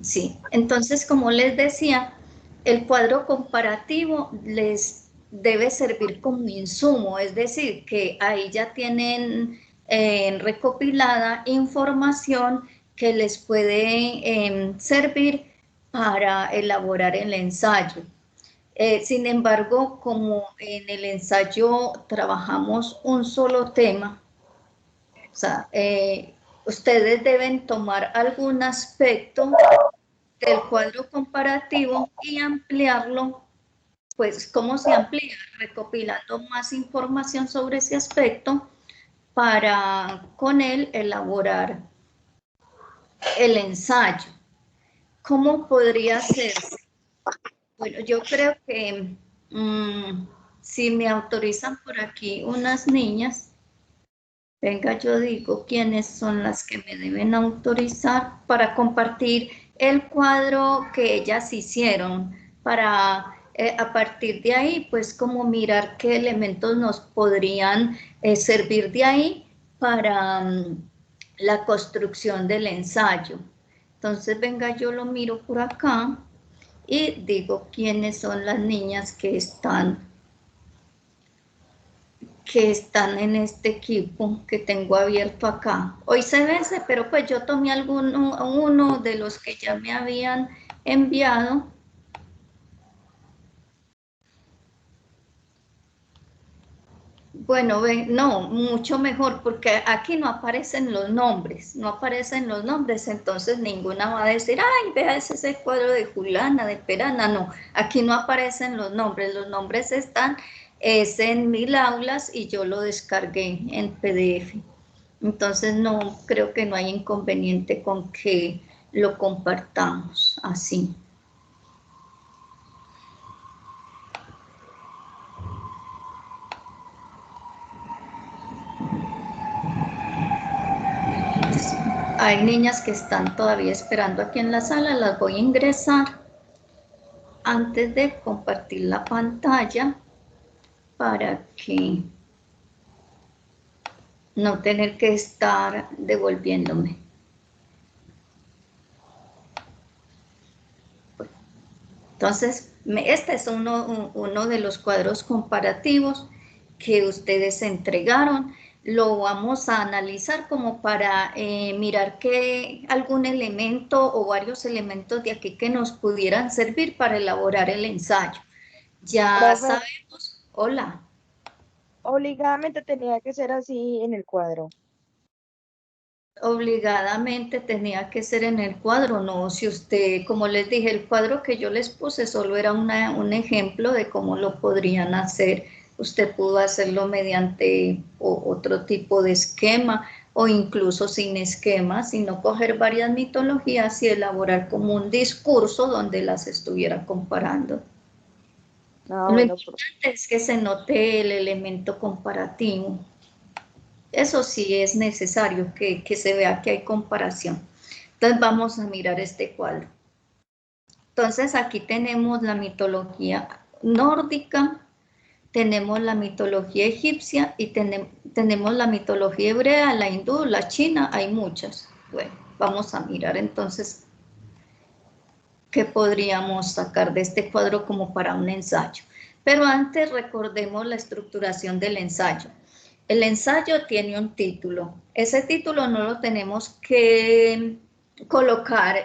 Sí, entonces, como les decía, el cuadro comparativo les debe servir como insumo, es decir, que ahí ya tienen recopilada información que les puede servir para elaborar el ensayo. Sin embargo, como en el ensayo trabajamos un solo tema, o sea, ustedes deben tomar algún aspecto del cuadro comparativo y ampliarlo. Pues, ¿cómo se amplía? Recopilando más información sobre ese aspecto para con él elaborar el ensayo. ¿Cómo podría hacerse? Bueno, yo creo que si me autorizan por aquí unas niñas, venga, yo digo quiénes son las que me deben autorizar para compartir el cuadro que ellas hicieron, para a partir de ahí, pues como mirar qué elementos nos podrían servir de ahí para la construcción del ensayo. Entonces, venga, yo lo miro por acá y digo quiénes son las niñas que están en este equipo que tengo abierto acá. Hoy se vence, pero pues yo tomé uno de los que ya me habían enviado. Bueno, no, mucho mejor, porque aquí no aparecen los nombres, entonces ninguna va a decir, ay, vea, ese cuadro de Julana, de Perana, no, aquí no aparecen los nombres están, es en Mil Aulas y yo lo descargué en PDF, entonces no, creo que no hay inconveniente con que lo compartamos así. Hay niñas que están todavía esperando aquí en la sala, las voy a ingresar antes de compartir la pantalla para que no tener que estar devolviéndome. Entonces, este es uno de los cuadros comparativos que ustedes entregaron. Lo vamos a analizar como para mirar que algún elemento o varios elementos de aquí que nos pudieran servir para elaborar el ensayo. Ya Profe, sabemos, hola. obligadamente tenía que ser así en el cuadro. Obligadamente tenía que ser en el cuadro, no, si usted, como les dije, el cuadro que yo les puse solo era un ejemplo de cómo lo podrían hacer, usted pudo hacerlo mediante otro tipo de esquema o incluso sin esquema, sino coger varias mitologías y elaborar como un discurso donde las estuviera comparando. Ah, Lo bueno, importante es que se note el elemento comparativo. Eso sí es necesario que se vea que hay comparación. Entonces vamos a mirar este cuadro. Entonces aquí tenemos la mitología nórdica, tenemos la mitología egipcia y tenemos la mitología hebrea, la hindú, la china, hay muchas. Bueno, vamos a mirar entonces qué podríamos sacar de este cuadro como para un ensayo. Pero antes recordemos la estructuración del ensayo. El ensayo tiene un título. Ese título no lo tenemos que colocar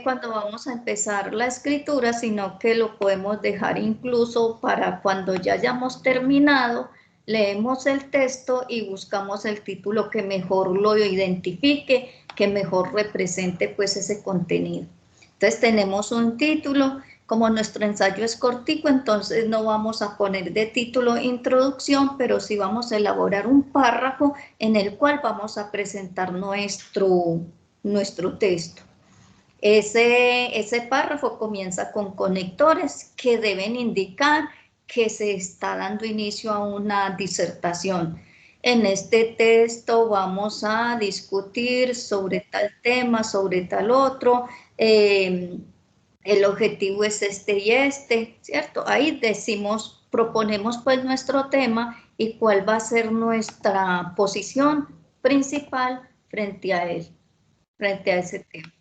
cuando vamos a empezar la escritura, sino que lo podemos dejar incluso para cuando ya hayamos terminado, leemos el texto y buscamos el título que mejor lo identifique, que mejor represente pues ese contenido. Entonces tenemos un título, como nuestro ensayo es cortico, entonces no vamos a poner de título introducción, pero sí vamos a elaborar un párrafo en el cual vamos a presentar nuestro texto. Ese párrafo comienza con conectores que deben indicar que se está dando inicio a una disertación. En este texto vamos a discutir sobre tal tema, sobre tal otro, el objetivo es este y este, ¿cierto? Ahí decimos, proponemos pues nuestro tema y cuál va a ser nuestra posición principal frente a él, frente a ese tema.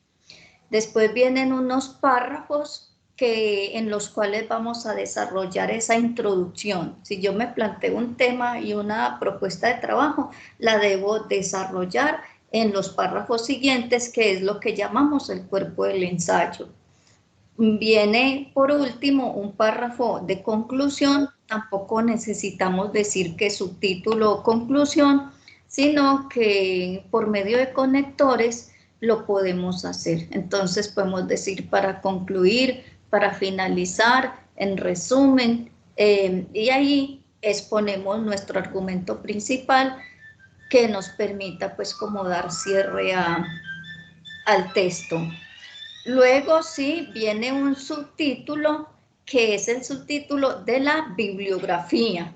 Después vienen unos párrafos en los cuales vamos a desarrollar esa introducción. Si yo me planteo un tema y una propuesta de trabajo, la debo desarrollar en los párrafos siguientes, que es lo que llamamos el cuerpo del ensayo. Viene, por último, un párrafo de conclusión. Tampoco necesitamos decir que subtítulo o conclusión, sino que por medio de conectores lo podemos hacer. Entonces podemos decir para concluir, para finalizar, en resumen, y ahí exponemos nuestro argumento principal que nos permita pues como dar cierre al texto. Luego sí viene un subtítulo que es el subtítulo de la bibliografía.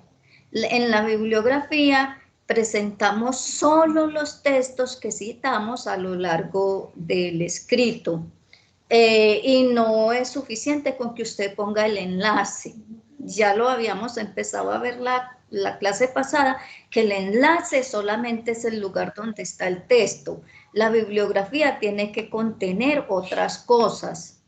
En la bibliografía presentamos solo los textos que citamos a lo largo del escrito. Y no es suficiente con que usted ponga el enlace. Ya lo habíamos empezado a ver la clase pasada, que el enlace solamente es el lugar donde está el texto. La bibliografía tiene que contener otras cosas.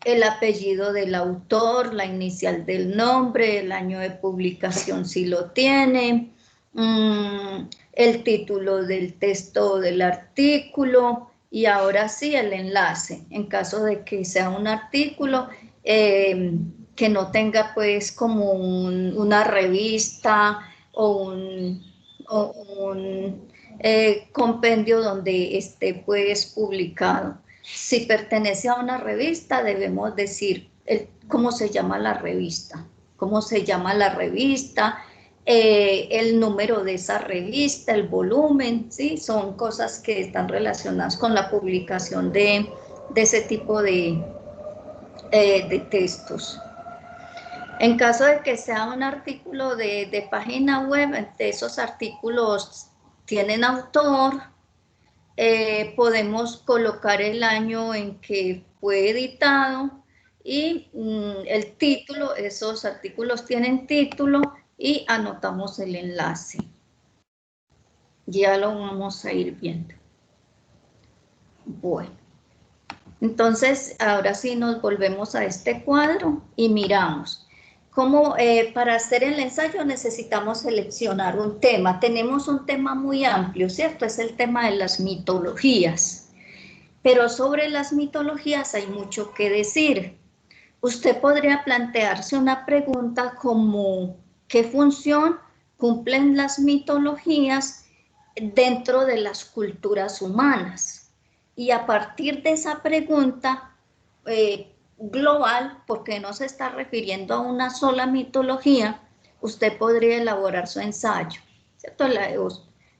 El apellido del autor, la inicial del nombre, el año de publicación si lo tiene, el título del texto o del artículo, y ahora sí el enlace, en caso de que sea un artículo que no tenga pues como una revista o un compendio donde esté pues publicado. Si pertenece a una revista, debemos decir cómo se llama la revista, el número de esa revista, el volumen, ¿sí? Son cosas que están relacionadas con la publicación de ese tipo de textos. En caso de que sea un artículo de página web, de esos artículos tienen autor, podemos colocar el año en que fue editado y el título, esos artículos tienen título y anotamos el enlace. Ya lo vamos a ir viendo. Bueno, entonces ahora sí nos volvemos a este cuadro y miramos. Como para hacer el ensayo necesitamos seleccionar un tema. Tenemos un tema muy amplio, ¿cierto? Es el tema de las mitologías. Pero sobre las mitologías hay mucho que decir. Usted podría plantearse una pregunta como ¿qué función cumplen las mitologías dentro de las culturas humanas? Y a partir de esa pregunta global, porque no se está refiriendo a una sola mitología, usted podría elaborar su ensayo, ¿cierto?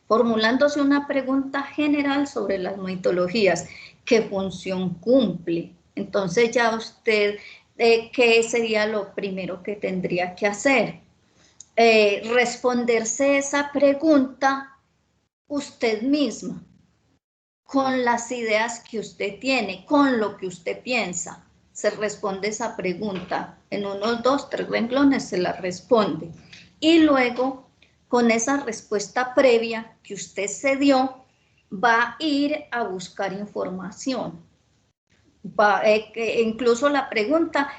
Formulándose una pregunta general sobre las mitologías, ¿qué función cumple? Entonces ya usted, ¿qué sería lo primero que tendría que hacer? Responderse esa pregunta usted misma, con las ideas que usted tiene, con lo que usted piensa. Se responde esa pregunta. En unos 2, 3 renglones se la responde. Y luego, con esa respuesta previa que usted se dio, va a ir a buscar información. Incluso la pregunta,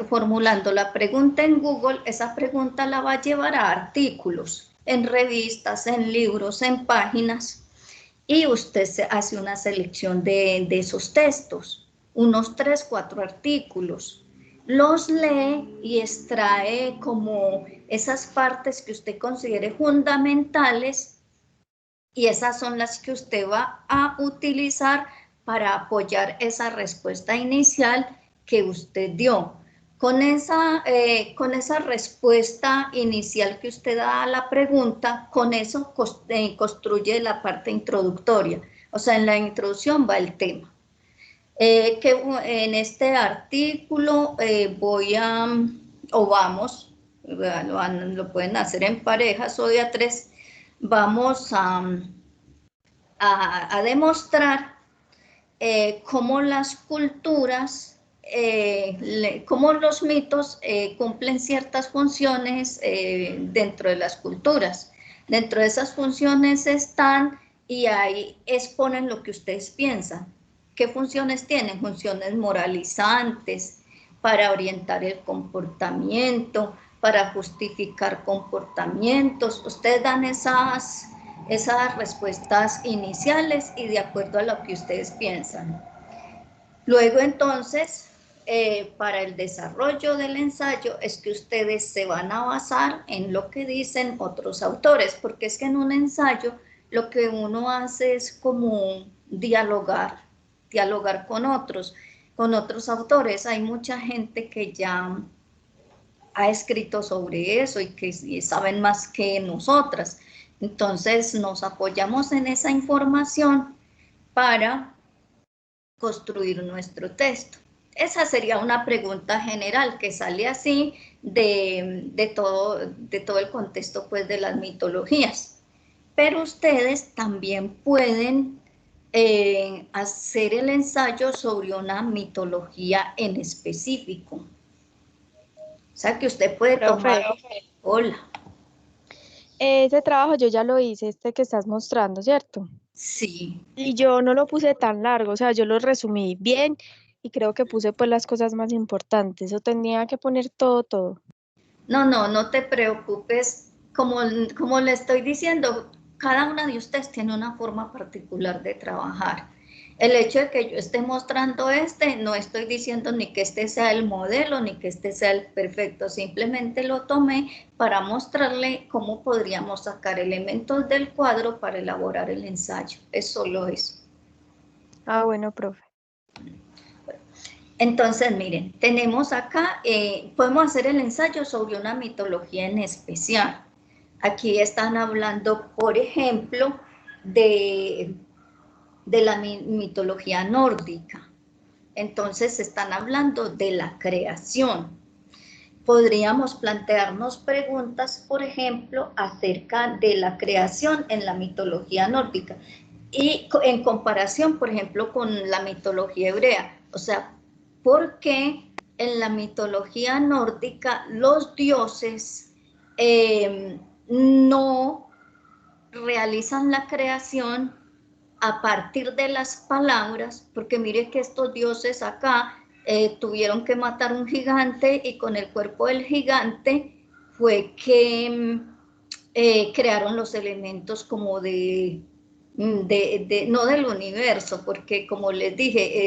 formulando la pregunta en Google, esa pregunta la va a llevar a artículos, en revistas, en libros, en páginas, y usted hace una selección de esos textos, unos 3, 4 artículos, los lee y extrae como esas partes que usted considere fundamentales, y esas son las que usted va a utilizar para apoyar esa respuesta inicial que usted dio. Con esa respuesta inicial que usted da a la pregunta, con eso construye la parte introductoria. O sea, en la introducción va el tema. Que en este artículo lo pueden hacer en parejas o de a 3, vamos a demostrar cómo las culturas, cómo los mitos cumplen ciertas funciones dentro de las culturas. Dentro de esas funciones están, y ahí exponen lo que ustedes piensan. ¿qué funciones tienen? Funciones moralizantes, para orientar el comportamiento, para justificar comportamientos. Ustedes dan esas respuestas iniciales y de acuerdo a lo que ustedes piensan. Luego entonces, para el desarrollo del ensayo es que ustedes se van a basar en lo que dicen otros autores, porque es que en un ensayo lo que uno hace es como dialogar con otros autores. Hay mucha gente que ya ha escrito sobre eso y que saben más que nosotras. Entonces nos apoyamos en esa información para construir nuestro texto. Esa sería una pregunta general que sale así de todo el contexto pues, de las mitologías. Pero ustedes también pueden hacer el ensayo sobre una mitología en específico. O sea que usted puede tomar... Hola. Ese trabajo yo ya lo hice, este que estás mostrando, ¿cierto? Sí. Y yo no lo puse tan largo, o sea, yo lo resumí bien y creo que puse pues las cosas más importantes. Eso tenía que poner todo. No te preocupes. Como le estoy diciendo, cada una de ustedes tiene una forma particular de trabajar. El hecho de que yo esté mostrando no estoy diciendo ni que este sea el modelo, ni que este sea el perfecto, simplemente lo tomé para mostrarle cómo podríamos sacar elementos del cuadro para elaborar el ensayo. Es solo eso. Ah, bueno, profe. Entonces, miren, tenemos acá, podemos hacer el ensayo sobre una mitología en especial. Aquí están hablando, por ejemplo, de la mitología nórdica. Entonces, están hablando de la creación. Podríamos plantearnos preguntas, por ejemplo, acerca de la creación en la mitología nórdica y en comparación, por ejemplo, con la mitología hebrea. O sea, ¿por qué en la mitología nórdica los dioses no realizan la creación a partir de las palabras? Porque mire que estos dioses acá tuvieron que matar un gigante y con el cuerpo del gigante fue que crearon los elementos como no del universo, porque como les dije, en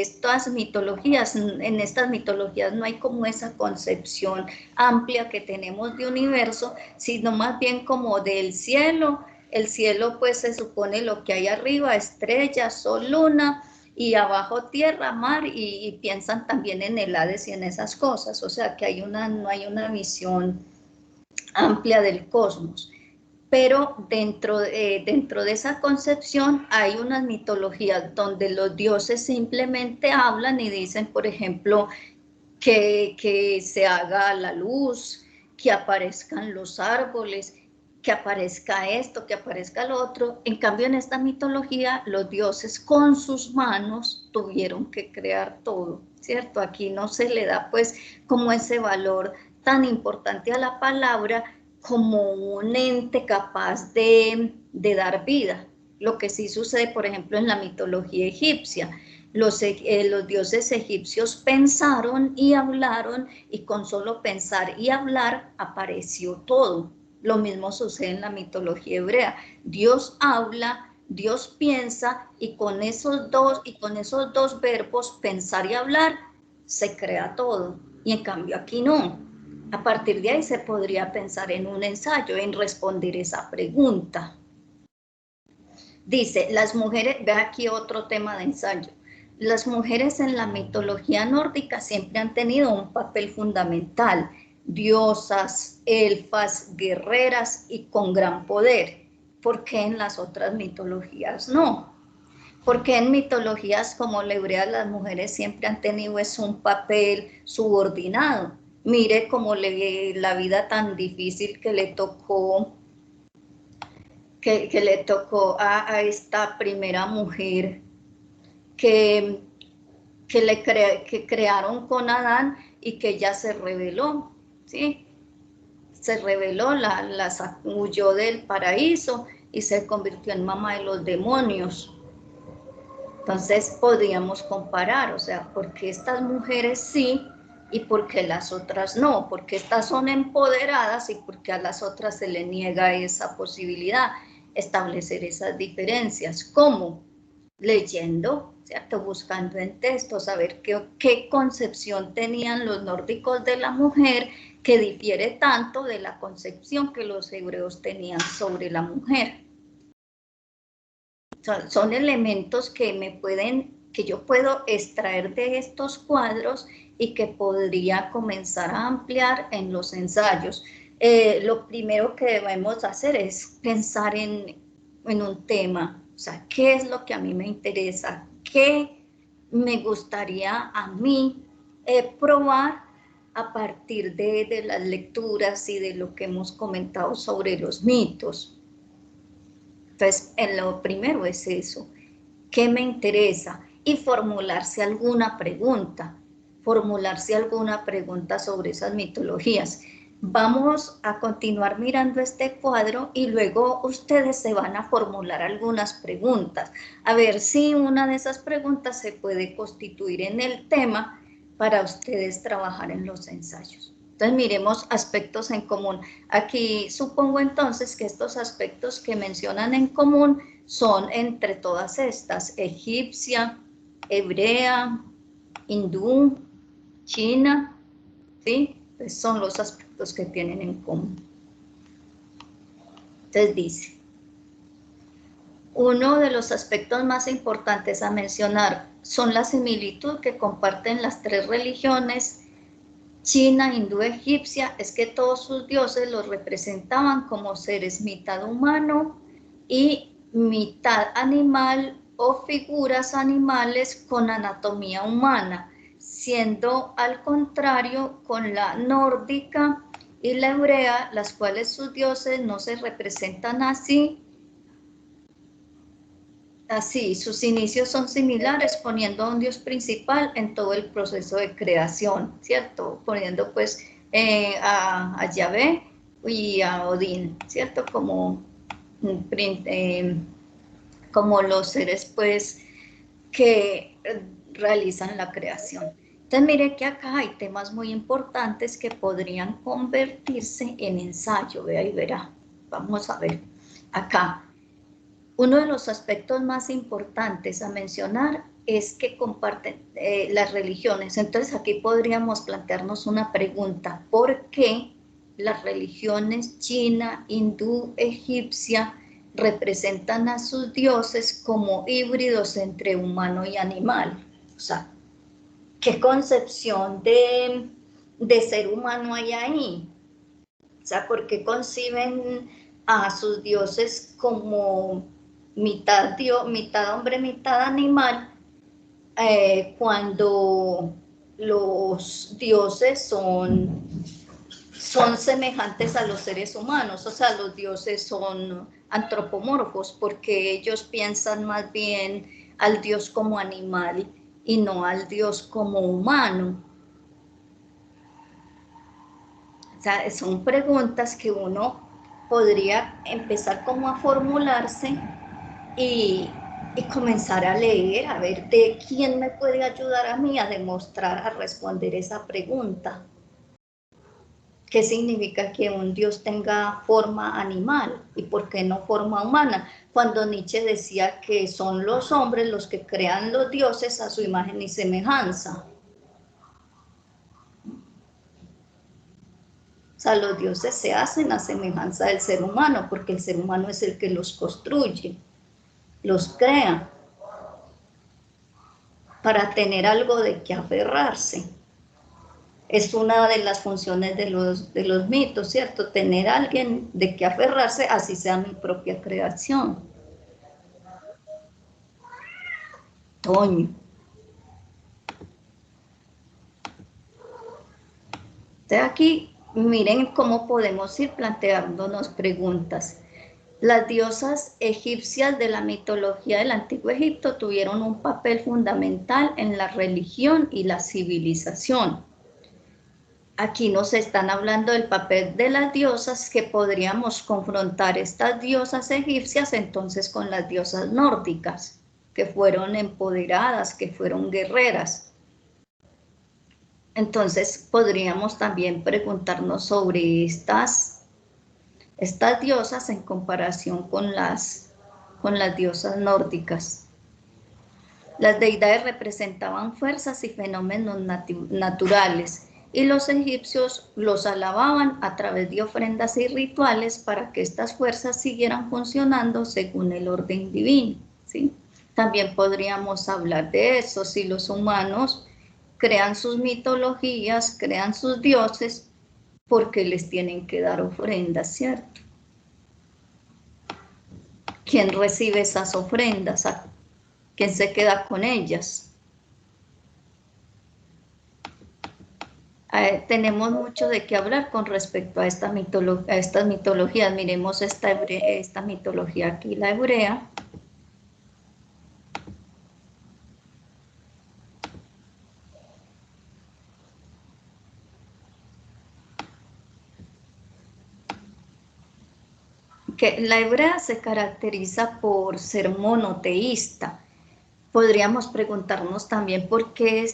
estas mitologías no hay como esa concepción amplia que tenemos de universo, sino más bien como del cielo. El cielo pues se supone lo que hay arriba, estrellas, sol, luna, y abajo tierra, mar, y piensan también en el Hades y en esas cosas, o sea que no hay una visión amplia del cosmos. Pero dentro de esa concepción hay unas mitologías donde los dioses simplemente hablan y dicen, por ejemplo, que se haga la luz, que aparezcan los árboles, que aparezca esto, que aparezca lo otro. En cambio, en esta mitología, los dioses con sus manos tuvieron que crear todo, ¿cierto? Aquí no se le da pues como ese valor tan importante a la palabra como un ente capaz de dar vida. Lo que sí sucede, por ejemplo, en la mitología egipcia. Los dioses egipcios pensaron y hablaron, y con solo pensar y hablar apareció todo. Lo mismo sucede en la mitología hebrea. Dios habla, Dios piensa, y con esos dos verbos, pensar y hablar, se crea todo. Y en cambio aquí no. A partir de ahí se podría pensar en un ensayo, en responder esa pregunta. Dice, las mujeres, ve aquí otro tema de ensayo. Las mujeres en la mitología nórdica siempre han tenido un papel fundamental, diosas, elfas, guerreras y con gran poder. ¿Por qué en las otras mitologías no? Porque en mitologías como la hebrea las mujeres siempre han tenido un papel subordinado. Mire como la vida tan difícil que le tocó a esta primera mujer que que crearon con Adán y que ya se rebeló, ¿sí? Se rebeló, huyó del paraíso y se convirtió en mamá de los demonios. Entonces podríamos comparar, o sea, ¿por qué estas mujeres sí y por qué las otras no? Porque estas son empoderadas y porque a las otras se les niega esa posibilidad, establecer esas diferencias. ¿Cómo? Leyendo, ¿cierto? Buscando en textos, saber qué concepción tenían los nórdicos de la mujer que difiere tanto de la concepción que los hebreos tenían sobre la mujer. Son elementos que yo puedo extraer de estos cuadros y que podría comenzar a ampliar en los ensayos. Lo primero que debemos hacer es pensar en un tema, o sea, ¿qué es lo que a mí me interesa? ¿Qué me gustaría a mí probar a partir de las lecturas y de lo que hemos comentado sobre los mitos? Entonces, en lo primero es eso, ¿qué me interesa? Y formularse alguna pregunta sobre esas mitologías. Vamos a continuar mirando este cuadro y luego ustedes se van a formular algunas preguntas, a ver si una de esas preguntas se puede constituir en el tema para ustedes trabajar en los ensayos. Entonces miremos aspectos en común. Aquí supongo entonces que estos aspectos que mencionan en común son entre todas estas: egipcia, hebrea, hindú, china, ¿sí? Pues son los aspectos que tienen en común. Entonces dice, uno de los aspectos más importantes a mencionar son la similitud que comparten las tres religiones, china, hindú, egipcia, es que todos sus dioses los representaban como seres mitad humano y mitad animal o figuras animales con anatomía humana, siendo al contrario con la nórdica y la hebrea, las cuales sus dioses no se representan así. Así, sus inicios son similares, poniendo a un Dios principal en todo el proceso de creación, ¿cierto? Poniendo pues a Yahvé y a Odín, ¿cierto? Como los seres pues que realizan la creación. Entonces mire que acá hay temas muy importantes que podrían convertirse en ensayo, vea y verá. Vamos a ver acá. Uno de los aspectos más importantes a mencionar es que comparten las religiones. Entonces aquí podríamos plantearnos una pregunta: ¿por qué las religiones china, hindú, egipcia representan a sus dioses como híbridos entre humano y animal? O sea, ¿qué concepción de ser humano hay ahí? O sea, ¿por qué conciben a sus dioses como mitad hombre, mitad animal, cuando los dioses son semejantes a los seres humanos? O sea, los dioses son antropomorfos porque ellos piensan más bien al Dios como animal y no al Dios como humano. O sea, son preguntas que uno podría empezar como a formularse y comenzar a leer, a ver de quién me puede ayudar a mí a demostrar, a responder esa pregunta. ¿Qué significa que un Dios tenga forma animal y por qué no forma humana? Cuando Nietzsche decía que son los hombres los que crean los dioses a su imagen y semejanza. O sea, los dioses se hacen a semejanza del ser humano, porque el ser humano es el que los construye, los crea, para tener algo de qué aferrarse. Es una de las funciones de los mitos, ¿cierto? Tener a alguien de qué aferrarse, así sea mi propia creación. Toño. Entonces aquí miren cómo podemos ir planteándonos preguntas. Las diosas egipcias de la mitología del Antiguo Egipto tuvieron un papel fundamental en la religión y la civilización. Aquí nos están hablando del papel de las diosas, que podríamos confrontar estas diosas egipcias entonces con las diosas nórdicas. que fueron empoderadas, que fueron guerreras. Entonces podríamos también preguntarnos sobre estas diosas en comparación con las diosas nórdicas. Las deidades representaban fuerzas y fenómenos naturales, y los egipcios los alababan a través de ofrendas y rituales para que estas fuerzas siguieran funcionando según el orden divino, ¿sí? También podríamos hablar de eso, si los humanos crean sus mitologías, crean sus dioses, porque les tienen que dar ofrendas, ¿cierto? ¿Quién recibe esas ofrendas? ¿Quién se queda con ellas? Tenemos mucho de qué hablar con respecto a estas mitologías. Miremos esta mitología aquí, la hebrea. Que la hebrea se caracteriza por ser monoteísta. Podríamos preguntarnos también por qué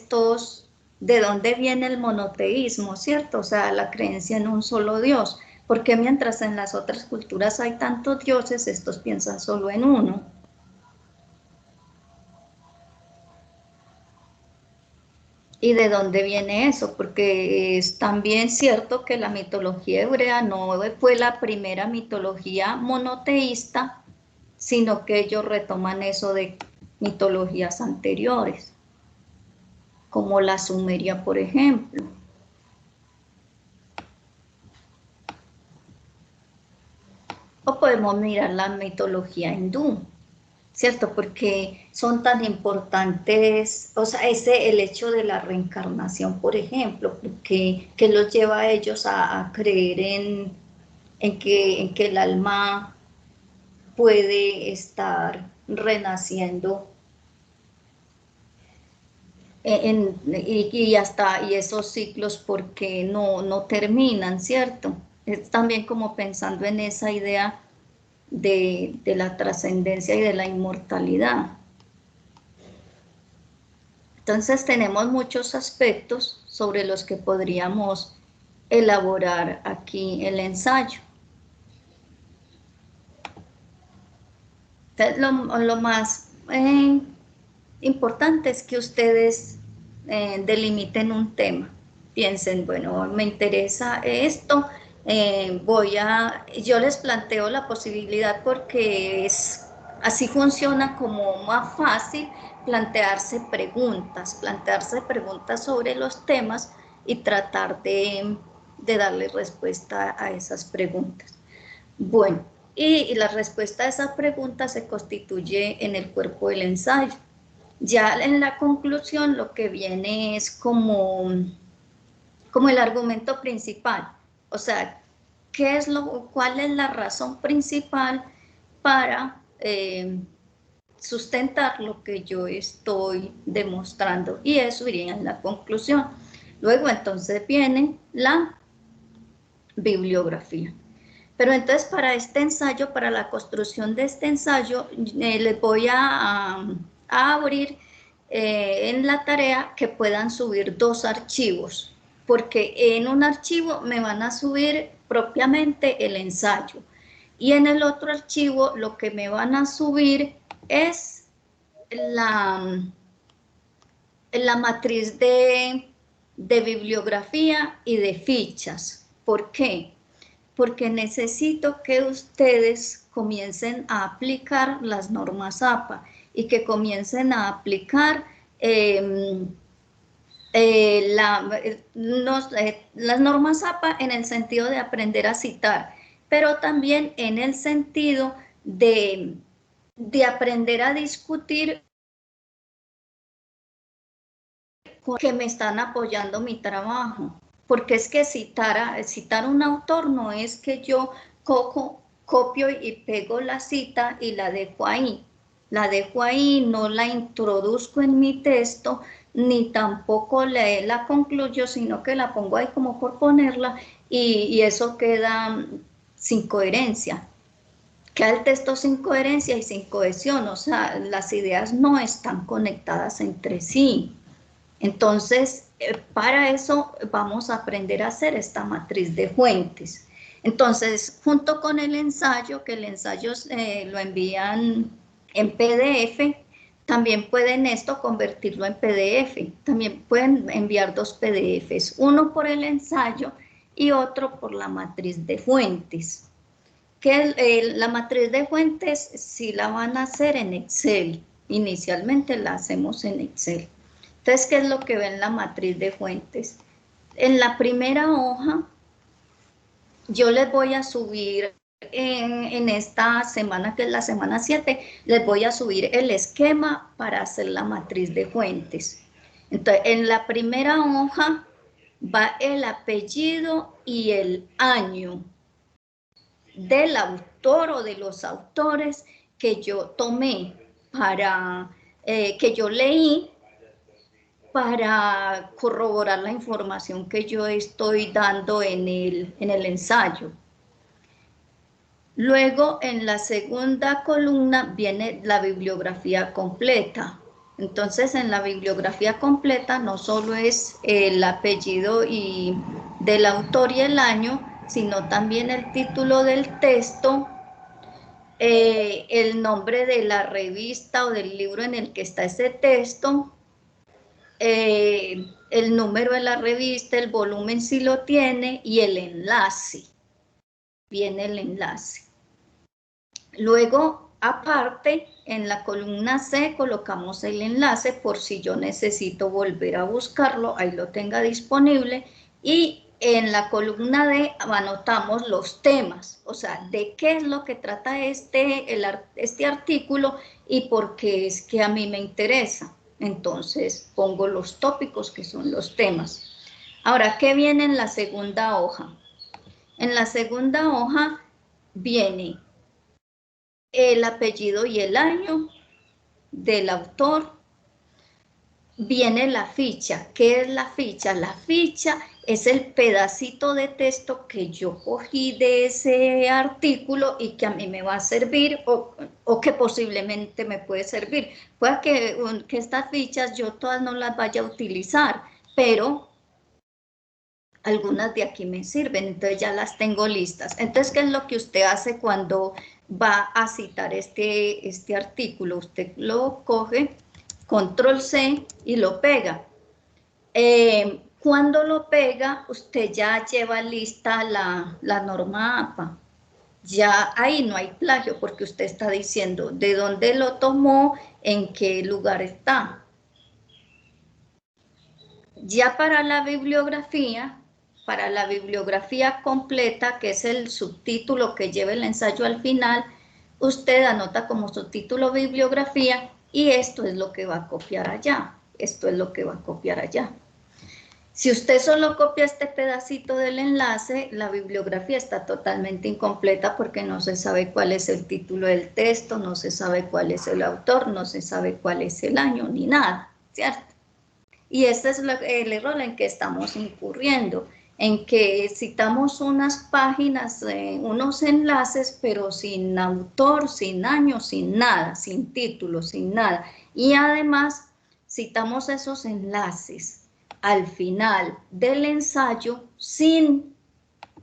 de dónde viene el monoteísmo, ¿cierto? O sea, la creencia en un solo Dios. Porque mientras en las otras culturas hay tantos dioses, estos piensan solo en uno. ¿Y de dónde viene eso? Porque es también cierto que la mitología hebrea no fue la primera mitología monoteísta, sino que ellos retoman eso de mitologías anteriores, como la sumeria, por ejemplo. O podemos mirar la mitología hindú, ¿cierto? Porque son tan importantes, o sea, el hecho de la reencarnación, por ejemplo, que los lleva a ellos a creer en que el alma puede estar renaciendo y esos ciclos porque no terminan, ¿cierto? Es también como pensando en esa idea de la trascendencia y de la inmortalidad. Entonces tenemos muchos aspectos sobre los que podríamos elaborar aquí el ensayo. Entonces, lo más importante es que ustedes delimiten un tema. Piensen, bueno, me interesa esto, yo les planteo la posibilidad porque así funciona como más fácil plantearse preguntas sobre los temas y tratar de darle respuesta a esas preguntas. Bueno, y la respuesta a esa pregunta se constituye en el cuerpo del ensayo. Ya en la conclusión lo que viene es como el argumento principal, o sea, ¿cuál es la razón principal para sustentar lo que yo estoy demostrando? Y eso iría en la conclusión. Luego entonces viene la bibliografía. Pero entonces para este ensayo, para la construcción de este ensayo, les voy a abrir en la tarea que puedan subir 2 archivos, porque en un archivo me van a subir propiamente el ensayo y en el otro archivo lo que me van a subir es la matriz de bibliografía y de fichas. ¿Por qué? Porque necesito que ustedes comiencen a aplicar las normas APA y que comiencen a aplicar las normas APA en el sentido de aprender a citar, pero también en el sentido de aprender a discutir con que me están apoyando mi trabajo. Porque es que citar un autor no es que yo copio y pego la cita y la dejo ahí. La dejo ahí, no la introduzco en mi texto, ni tampoco la concluyo, sino que la pongo ahí como por ponerla y eso queda sin coherencia. queda el texto sin coherencia y sin cohesión, o sea, las ideas no están conectadas entre sí. Entonces, para eso vamos a aprender a hacer esta matriz de fuentes. Entonces, junto con el ensayo, que el ensayo lo envían en PDF, también pueden esto convertirlo en PDF. También pueden enviar dos PDFs, uno por el ensayo y otro por la matriz de fuentes. Que la matriz de fuentes sí la van a hacer en Excel. Inicialmente la hacemos en Excel. Entonces, ¿qué es lo que ve en la matriz de fuentes? En la primera hoja, yo les voy a subir en esta semana, que es la semana 7, les voy a subir el esquema para hacer la matriz de fuentes. Entonces, en la primera hoja va el apellido y el año del autor o de los autores que yo tomé para, que yo leí para corroborar la información que yo estoy dando en el ensayo. Luego, en la segunda columna viene la bibliografía completa. Entonces, en la bibliografía completa no solo es el apellido del autor y el año, sino también el título del texto, el nombre de la revista o del libro en el que está ese texto, el número de la revista, el volumen si lo tiene y el enlace. Viene el enlace. Luego, aparte, en la columna C colocamos el enlace por si yo necesito volver a buscarlo, ahí lo tenga disponible. Y en la columna D anotamos los temas, o sea, de qué es lo que trata este artículo y por qué es que a mí me interesa. Entonces, pongo los tópicos que son los temas. Ahora, ¿qué viene en la segunda hoja? En la segunda hoja viene el apellido y el año del autor, viene la ficha. ¿Qué es la ficha? La ficha es el pedacito de texto que yo cogí de ese artículo y que a mí me va a servir o que posiblemente me puede servir. Puede que estas fichas yo todas no las vaya a utilizar, pero algunas de aquí me sirven, entonces ya las tengo listas. Entonces, ¿qué es lo que usted hace cuando va a citar este artículo? Usted lo coge, control C y lo pega. Cuando lo pega, usted ya lleva lista la norma APA. Ya ahí no hay plagio porque usted está diciendo de dónde lo tomó, en qué lugar está. Ya para la bibliografía completa, que es el subtítulo que lleva el ensayo al final, usted anota como subtítulo bibliografía y esto es lo que va a copiar allá. Esto es lo que va a copiar allá. Si usted solo copia este pedacito del enlace, la bibliografía está totalmente incompleta porque no se sabe cuál es el título del texto, no se sabe cuál es el autor, no se sabe cuál es el año, ni nada, ¿cierto? Y este es el error en que estamos incurriendo, en que citamos unas páginas, unos enlaces, pero sin autor, sin año, sin nada, sin título, sin nada. Y además citamos esos enlaces al final del ensayo sin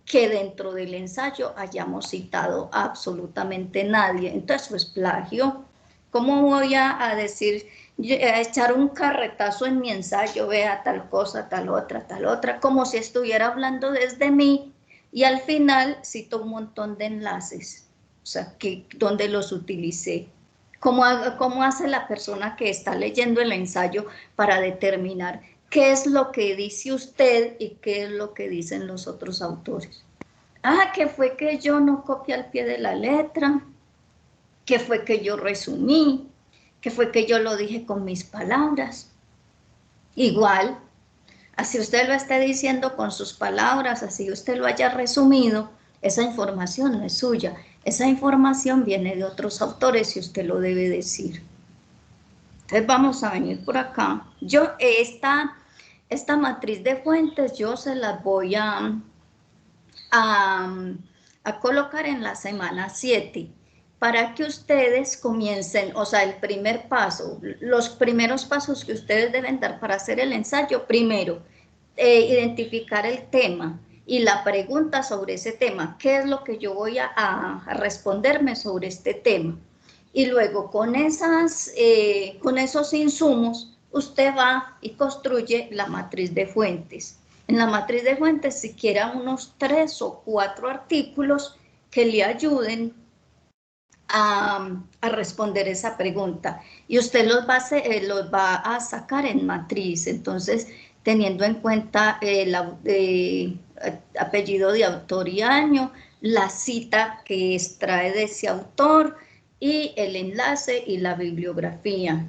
que dentro del ensayo hayamos citado a absolutamente nadie. Entonces, pues plagio. ¿Cómo voy a decir, a echar un carretazo en mi ensayo, vea tal cosa, tal otra, como si estuviera hablando desde mí y al final cito un montón de enlaces, o sea, donde los utilicé? ¿Cómo hace la persona que está leyendo el ensayo para determinar qué es lo que dice usted y qué es lo que dicen los otros autores? Que fue que yo no copié al pie de la letra, que fue que yo resumí, que fue que yo lo dije con mis palabras. Igual, así usted lo esté diciendo con sus palabras, así usted lo haya resumido, esa información no es suya, esa información viene de otros autores y usted lo debe decir. Entonces vamos a venir por acá. Yo esta matriz de fuentes yo se las voy a colocar en la semana 7. para que ustedes comiencen, o sea, el primer paso, los primeros pasos que ustedes deben dar para hacer el ensayo. Primero, identificar el tema y la pregunta sobre ese tema. ¿Qué es lo que yo voy a responderme sobre este tema? Y luego con esos insumos, usted va y construye la matriz de fuentes. En la matriz de fuentes, siquiera unos 3 o 4 artículos que le ayuden a responder esa pregunta. Y usted los va a sacar en matriz. Entonces, teniendo en cuenta el apellido de autor y año, la cita que extrae de ese autor y el enlace y la bibliografía.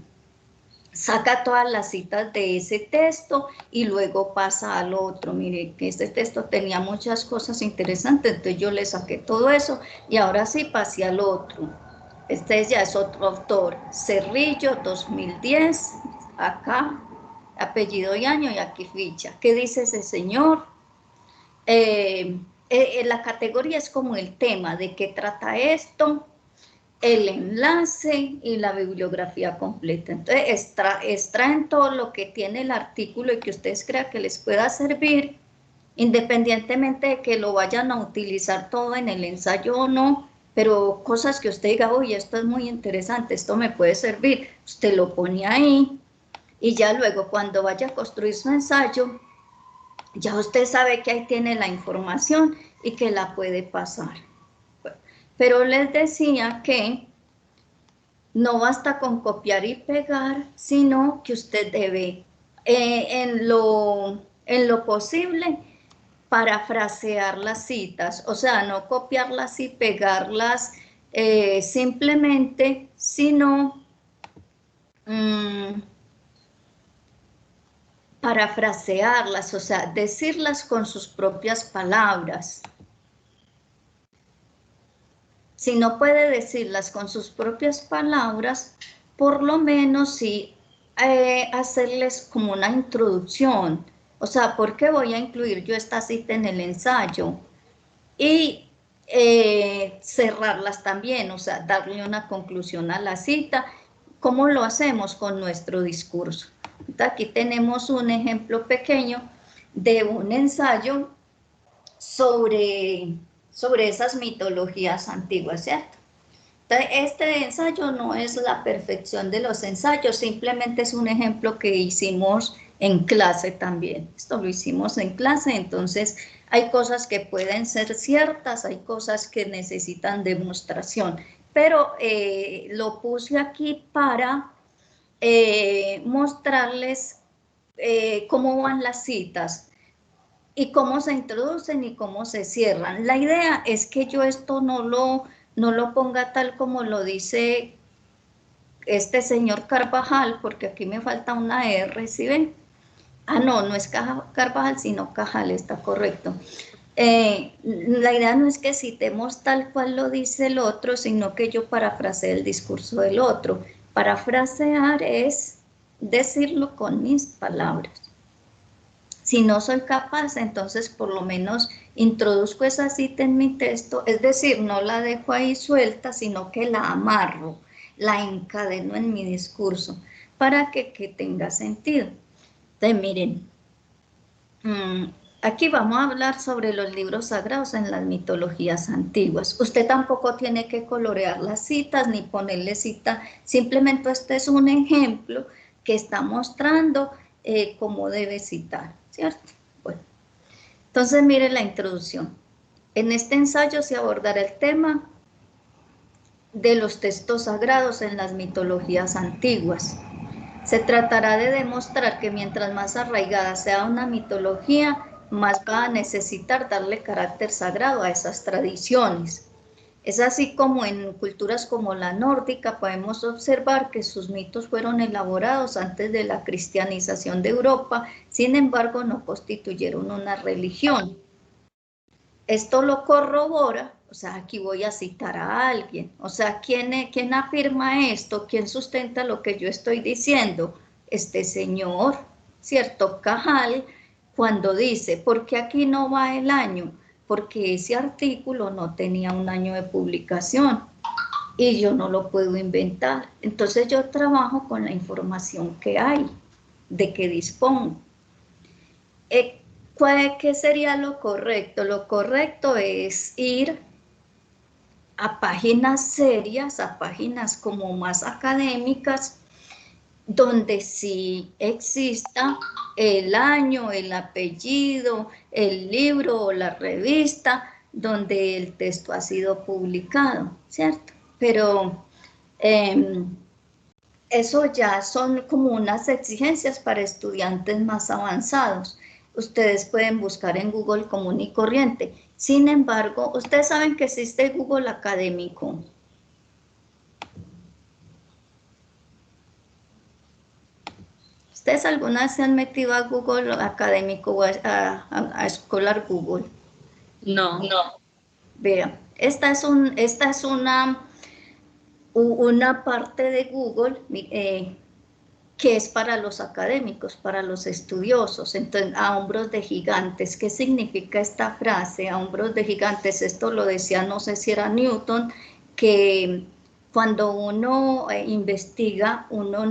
Saca todas las citas de ese texto y luego pasa al otro. Mire, que este texto tenía muchas cosas interesantes, entonces yo le saqué todo eso y ahora sí pasé al otro. Este ya es otro autor, Cerrillo, 2010, acá, apellido y año y aquí ficha. ¿Qué dice ese señor? La categoría es como el tema, de qué trata esto, el enlace y la bibliografía completa. Entonces, extraen todo lo que tiene el artículo y que ustedes crean que les pueda servir, independientemente de que lo vayan a utilizar todo en el ensayo o no, pero cosas que usted diga, oye, esto es muy interesante, esto me puede servir, usted lo pone ahí y ya luego cuando vaya a construir su ensayo, ya usted sabe que ahí tiene la información y que la puede pasar. Pero les decía que no basta con copiar y pegar, sino que usted debe, en lo posible, parafrasear las citas, o sea, no copiarlas y pegarlas simplemente, sino parafrasearlas, o sea, decirlas con sus propias palabras. Si no puede decirlas con sus propias palabras, por lo menos sí hacerles como una introducción. O sea, ¿por qué voy a incluir yo esta cita en el ensayo? Y cerrarlas también, o sea, darle una conclusión a la cita. ¿Cómo lo hacemos? Con nuestro discurso. Aquí tenemos un ejemplo pequeño de un ensayo sobre esas mitologías antiguas, ¿cierto? Entonces, este ensayo no es la perfección de los ensayos, simplemente es un ejemplo que hicimos en clase también. Esto lo hicimos en clase, entonces hay cosas que pueden ser ciertas, hay cosas que necesitan demostración, pero lo puse aquí para mostrarles cómo van las citas y cómo se introducen y cómo se cierran. La idea es que yo esto no lo ponga tal como lo dice este señor Carvajal, porque aquí me falta una R, ¿sí ven? Ah, no es Carvajal, sino Cajal, está correcto. La idea no es que citemos tal cual lo dice el otro, sino que yo parafrasee el discurso del otro. Parafrasear es decirlo con mis palabras. Si no soy capaz, entonces por lo menos introduzco esa cita en mi texto, es decir, no la dejo ahí suelta, sino que la amarro, la encadeno en mi discurso, para que tenga sentido. Entonces, miren, aquí vamos a hablar sobre los libros sagrados en las mitologías antiguas. Usted tampoco tiene que colorear las citas ni ponerle cita, simplemente este es un ejemplo que está mostrando cómo debe citar, ¿cierto? Bueno, entonces mire la introducción. En este ensayo se abordará el tema de los textos sagrados en las mitologías antiguas. Se tratará de demostrar que mientras más arraigada sea una mitología, más va a necesitar darle carácter sagrado a esas tradiciones. Es así como en culturas como la nórdica podemos observar que sus mitos fueron elaborados antes de la cristianización de Europa, sin embargo no constituyeron una religión. Esto lo corrobora, o sea, aquí voy a citar a alguien, o sea, ¿quién afirma esto? ¿Quién sustenta lo que yo estoy diciendo? Este señor, ¿cierto? Cajal, cuando dice, ¿por qué aquí no va el año? Porque ese artículo no tenía un año de publicación. y yo no lo puedo inventar. Entonces yo trabajo con la información que hay, de que dispongo. ¿Qué sería lo correcto? Lo correcto es ir a páginas serias, a páginas como más académicas, donde sí exista el año, el apellido, el libro o la revista donde el texto ha sido publicado, ¿cierto? Pero eso ya son como unas exigencias para estudiantes más avanzados. Ustedes pueden buscar en Google común y corriente. Sin embargo, ustedes saben que existe Google académico. ¿Ustedes alguna vez se han metido a Google académico o a Scholar Google? No. Vean, esta es una parte de Google que es para los académicos, para los estudiosos. Entonces, a hombros de gigantes. ¿Qué significa esta frase? A hombros de gigantes, esto lo decía, no sé si era Newton, que cuando uno investiga, uno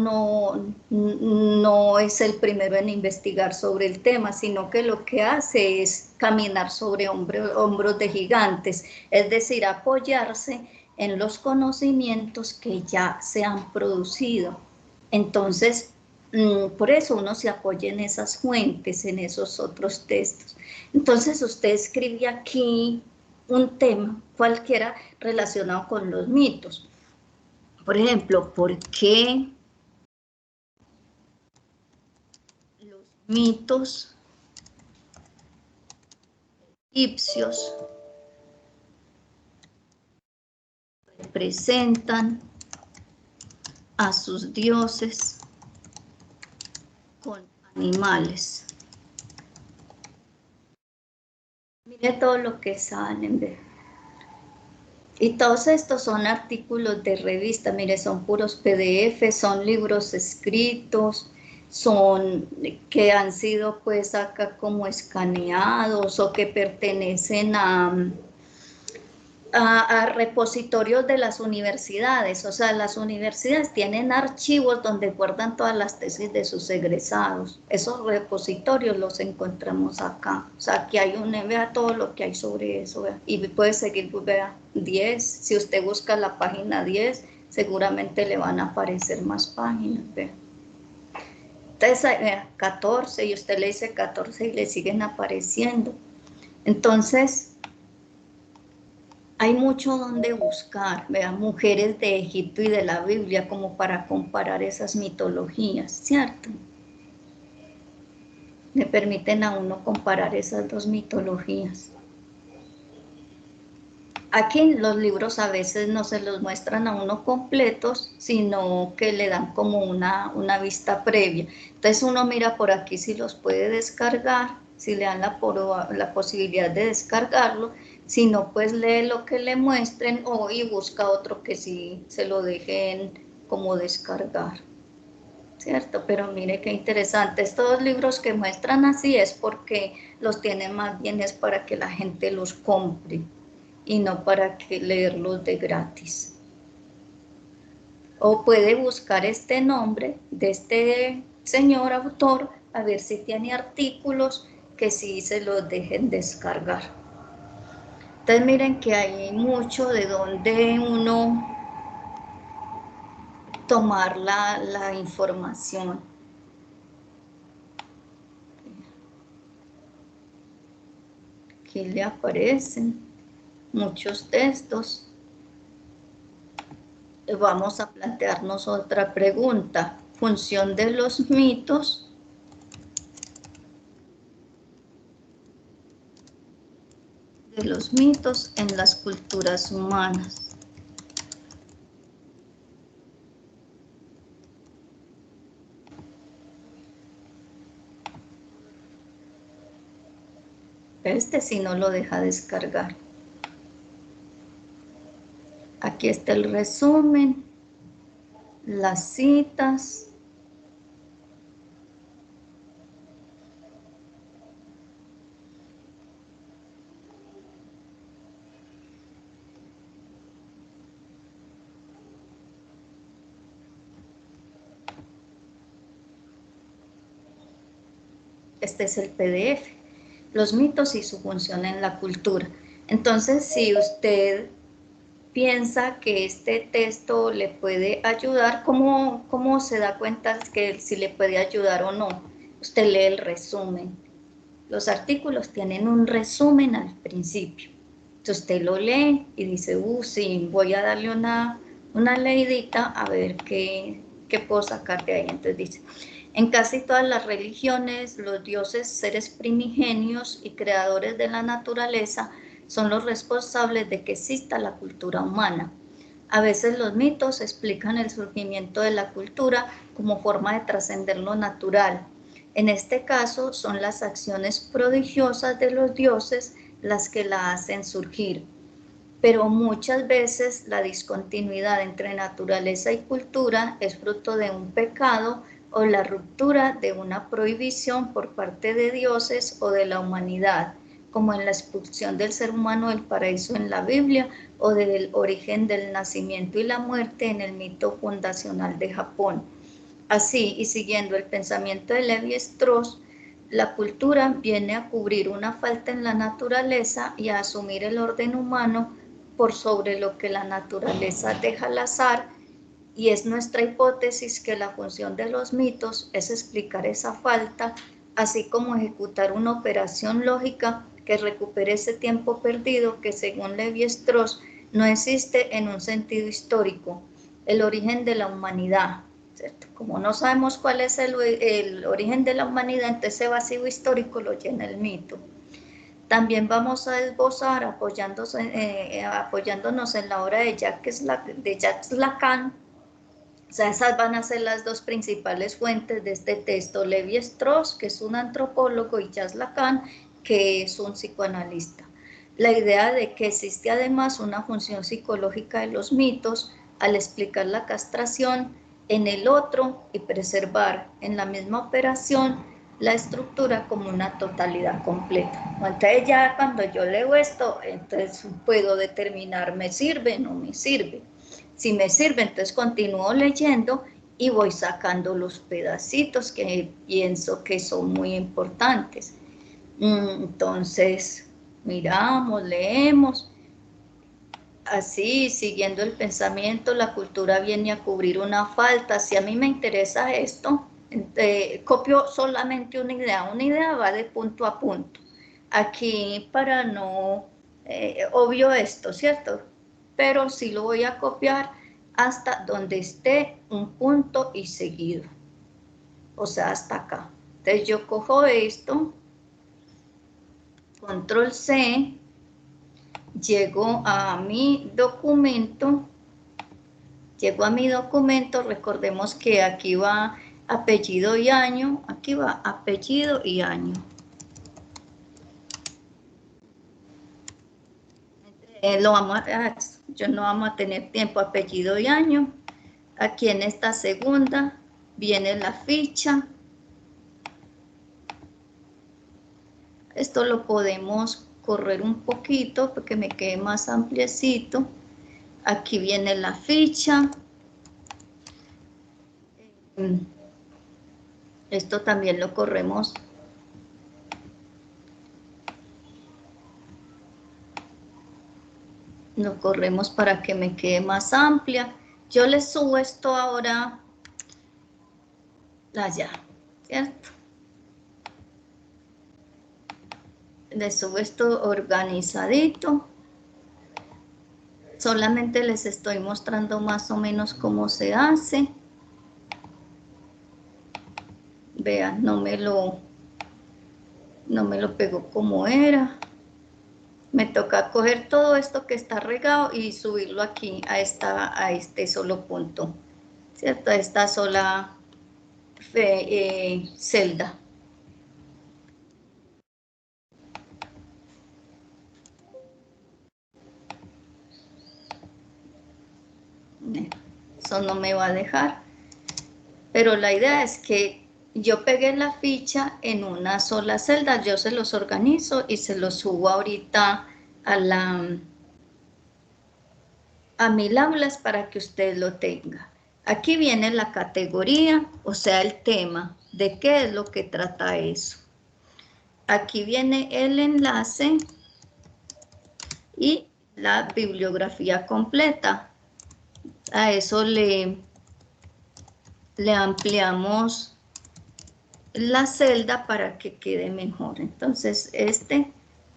no es el primero en investigar sobre el tema, sino que lo que hace es caminar sobre hombros de gigantes, es decir, apoyarse en los conocimientos que ya se han producido. Entonces, por eso uno se apoya en esas fuentes, en esos otros textos. Entonces, usted escribe aquí un tema cualquiera relacionado con los mitos. Por ejemplo, ¿por qué los mitos egipcios representan a sus dioses con animales? Mire todo lo que salen de... Y todos estos son artículos de revista, mire, son puros PDF, son libros escritos, son que han sido pues acá como escaneados o que pertenecen a repositorios de las universidades. O sea, las universidades tienen archivos donde guardan todas las tesis de sus egresados. Esos repositorios los encontramos acá. O sea, aquí hay vea todo lo que hay sobre eso, vea. Y puede seguir, vea, 10. Si usted busca la página 10, seguramente le van a aparecer más páginas, vea. Entonces, vea, 14, y usted le dice 14 y le siguen apareciendo. Entonces, hay mucho donde buscar, vean, mujeres de Egipto y de la Biblia como para comparar esas mitologías, ¿cierto? Le permiten a uno comparar esas dos mitologías. Aquí los libros a veces no se los muestran a uno completos, sino que le dan como una vista previa. Entonces uno mira por aquí si los puede descargar, si le dan la posibilidad de descargarlo, si no, pues lee lo que le muestren y busca otro que sí se lo dejen como descargar, ¿cierto? Pero mire qué interesante, estos libros que muestran así es porque los tienen más bien es para que la gente los compre y no para que leerlos de gratis. O puede buscar este nombre de este señor autor, a ver si tiene artículos que sí se los dejen descargar. Entonces miren que hay mucho de donde uno tomar la información. Aquí le aparecen muchos textos. Vamos a plantearnos otra pregunta. Función de los mitos en las culturas humanas. Este sí no lo deja descargar. Aquí está el resumen, las citas. Este es el PDF. Los mitos y su función en la cultura. Entonces, si usted piensa que este texto le puede ayudar, ¿cómo se da cuenta que si le puede ayudar o no? Usted lee el resumen. Los artículos tienen un resumen al principio. Entonces usted lo lee y dice, sí, voy a darle una leidita a ver qué puedo sacar de ahí. Entonces dice, en casi todas las religiones, los dioses, seres primigenios y creadores de la naturaleza, son los responsables de que exista la cultura humana. A veces los mitos explican el surgimiento de la cultura como forma de trascender lo natural. En este caso, son las acciones prodigiosas de los dioses las que la hacen surgir. Pero muchas veces la discontinuidad entre naturaleza y cultura es fruto de un pecado o la ruptura de una prohibición por parte de dioses o de la humanidad, como en la expulsión del ser humano del paraíso en la Biblia o del origen del nacimiento y la muerte en el mito fundacional de Japón. Así, y siguiendo el pensamiento de Levi-Strauss, la cultura viene a cubrir una falta en la naturaleza y a asumir el orden humano por sobre lo que la naturaleza deja al azar, y es nuestra hipótesis que la función de los mitos es explicar esa falta, así como ejecutar una operación lógica que recupere ese tiempo perdido que, según Levi-Strauss, no existe en un sentido histórico, el origen de la humanidad, ¿cierto? Como no sabemos cuál es el origen de la humanidad, entonces ese vacío histórico lo llena el mito. También vamos a esbozar, apoyándonos en la obra de Jacques Lacan. O sea, esas van a ser las dos principales fuentes de este texto: Levi-Strauss, que es un antropólogo, y Jacques Lacan, que es un psicoanalista. La idea de que existe además una función psicológica de los mitos al explicar la castración en el otro y preservar en la misma operación la estructura como una totalidad completa. Entonces ya cuando yo leo esto, entonces puedo determinar, ¿me sirve o no me sirve? Si me sirve, entonces continúo leyendo y voy sacando los pedacitos que pienso que son muy importantes. Entonces, miramos, leemos. Así, siguiendo el pensamiento, la cultura viene a cubrir una falta. Si a mí me interesa esto, copio solamente una idea va de punto a punto. Aquí para no, obvio esto, ¿cierto? Pero sí lo voy a copiar hasta donde esté un punto y seguido. O sea, hasta acá. Entonces yo cojo esto, control C, llego a mi documento, recordemos que aquí va apellido y año, aquí va apellido y año. Yo no vamos a tener tiempo, apellido y año. Aquí en esta segunda viene la ficha. Esto lo podemos correr un poquito para que me quede más ampliecito. Aquí viene la ficha. Esto también lo corremos. Lo corremos para que me quede más amplia. Yo le subo esto ahora allá, ¿cierto? Le subo esto organizadito. Solamente les estoy mostrando más o menos cómo se hace. Vean, no me lo pegó como era. Me toca coger todo esto que está regado y subirlo aquí a este solo punto, ¿cierto? A esta sola celda. Eso no me va a dejar. Pero la idea es que yo pegué la ficha en una sola celda, yo se los organizo y se los subo ahorita a mil aulas para que usted lo tenga. Aquí viene la categoría, o sea, el tema, de qué es lo que trata eso. Aquí viene el enlace y la bibliografía completa. A eso le ampliamos la celda para que quede mejor. Entonces este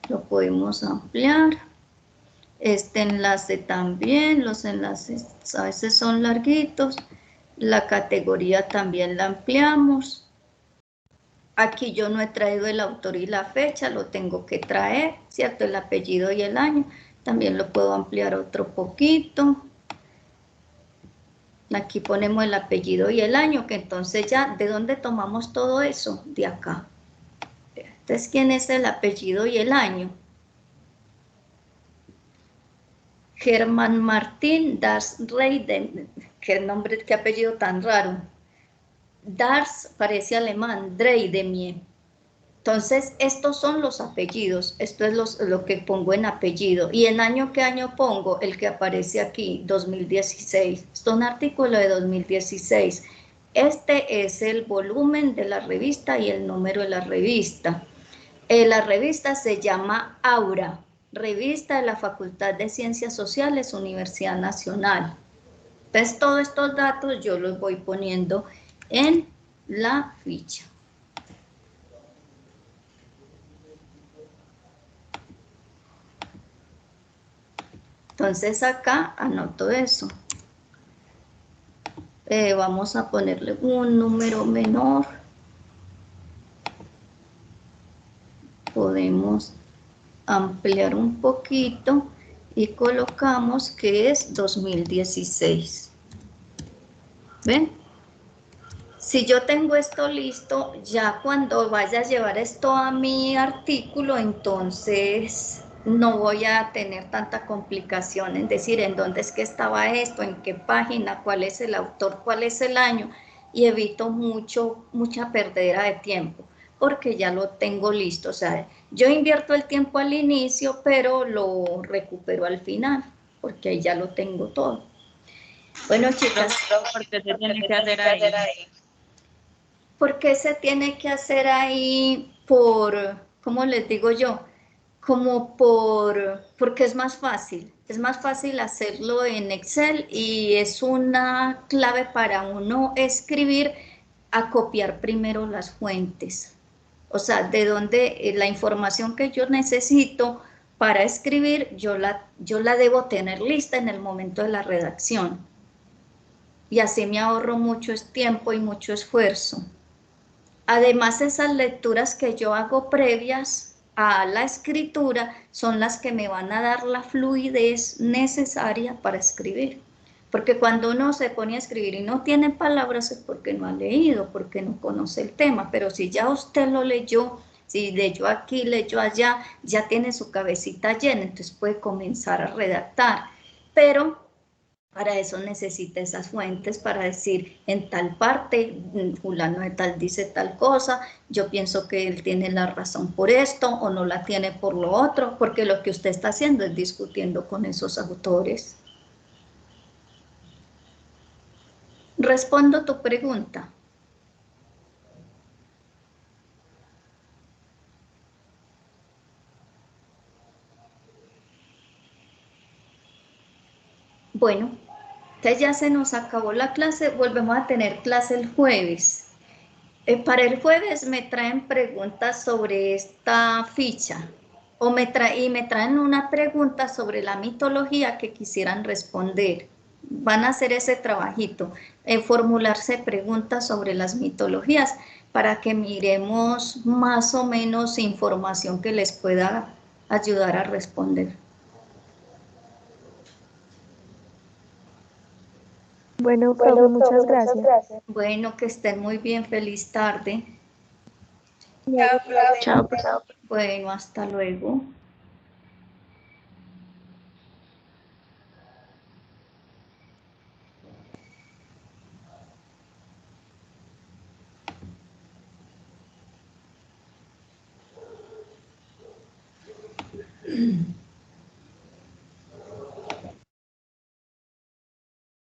lo podemos ampliar. Este enlace también, los enlaces a veces son larguitos. La categoría también la ampliamos. Aquí yo no he traído el autor y la fecha, lo tengo que traer, ¿cierto? El apellido y el año. También lo puedo ampliar otro poquito. Aquí ponemos el apellido y el año, que entonces ya, ¿de dónde tomamos todo eso? De acá. Entonces, ¿quién es el apellido y el año? Germán Martín Das Reiden. Qué nombre, qué apellido tan raro. Dars parece alemán, Dreidemie. Entonces, estos son los apellidos, esto es lo que pongo en apellido. ¿Y en año qué año pongo? El que aparece aquí, 2016. Esto es un artículo de 2016. Este es el volumen de la revista y el número de la revista. La revista se llama Aura, Revista de la Facultad de Ciencias Sociales, Universidad Nacional. Entonces, todos estos datos yo los voy poniendo en la ficha. Entonces acá anoto eso. Vamos a ponerle un número menor. Podemos ampliar un poquito y colocamos que es 2016. ¿Ven? Si yo tengo esto listo, ya cuando vaya a llevar esto a mi artículo, entonces no voy a tener tanta complicación en decir en dónde es que estaba esto, en qué página, cuál es el autor, cuál es el año, y evito mucha perdera de tiempo, porque ya lo tengo listo. O sea, yo invierto el tiempo al inicio, pero lo recupero al final, porque ahí ya lo tengo todo. Bueno, chicas, ¿Por qué se tiene que hacer ahí? ¿por qué se tiene que hacer ahí cómo les digo yo? Porque es más fácil hacerlo en Excel y es una clave para uno escribir a copiar primero las fuentes. O sea, de donde la información que yo necesito para escribir, yo la debo tener lista en el momento de la redacción. Y así me ahorro mucho tiempo y mucho esfuerzo. Además, esas lecturas que yo hago previas a la escritura son las que me van a dar la fluidez necesaria para escribir. Porque cuando uno se pone a escribir y no tiene palabras es porque no ha leído, porque no conoce el tema. Pero si ya usted lo leyó, si leyó aquí, leyó allá, ya tiene su cabecita llena, entonces puede comenzar a redactar. Pero para eso necesita esas fuentes para decir en tal parte, fulano de tal dice tal cosa, yo pienso que él tiene la razón por esto o no la tiene por lo otro, porque lo que usted está haciendo es discutiendo con esos autores. Respondo tu pregunta. Bueno, entonces ya se nos acabó la clase, volvemos a tener clase el jueves. Para el jueves me traen preguntas sobre esta ficha y me traen una pregunta sobre la mitología que quisieran responder. Van a hacer ese trabajito, formularse preguntas sobre las mitologías para que miremos más o menos información que les pueda ayudar a responder. Bueno, profe, muchas gracias. Bueno, que estén muy bien, feliz tarde. Chao, profe. Bueno, hasta luego.